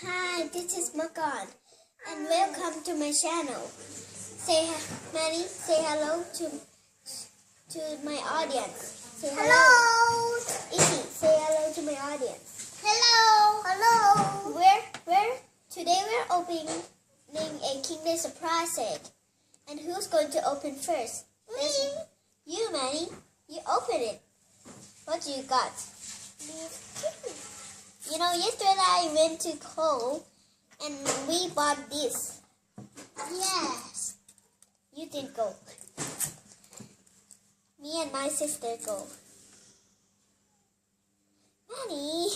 Hi, this is Makorn, and welcome to my channel. Manny, say hello to my audience. Say hello. Izzy, say hello to my audience. Hello. Today we're opening a Kinder surprise egg. And who's going to open first? Me. You, Manny. You open it. What do you got? You know, yesterday I went to Cole and we bought this. Yes. You didn't go. Me and my sister go. Manny.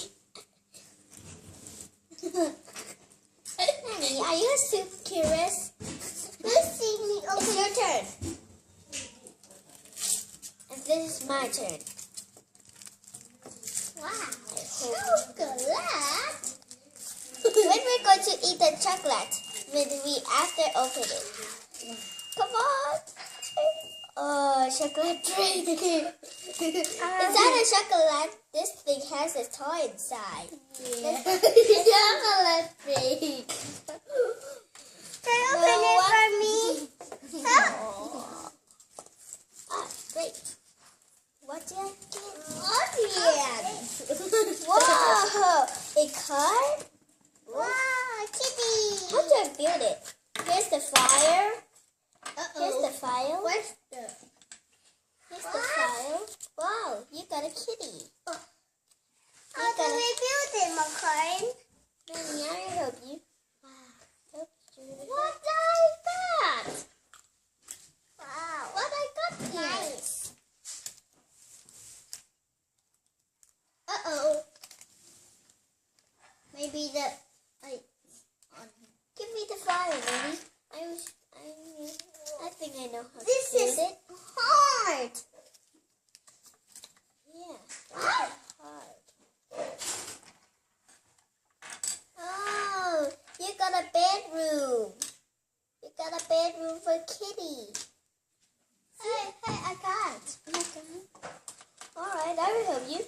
Manny, are you super curious? Let's see me open. It's your turn. And this is my turn. Wow, chocolate! When we're going to eat the chocolate, when we after open it. Come on! Oh, chocolate drink! Inside the chocolate, this thing has a toy inside. Yeah. Chocolate thing! Can you open it for me? Huh? Ah, great. What did I get? Wow! A card? Wow, kitty! How do I build it? Here's the fire. Here's the file. Here's the file. Wow, you got a kitty. How do we build it, Makorn? Manny, I will help you. What is that? Wow. What I got here? Nice. Maybe give me the fire, Manny. I think I know how to do it. This is hard. Yeah, hard. Oh, you got a bedroom. You got a bedroom for Kitty. Hey, I got it. All right, I will help you.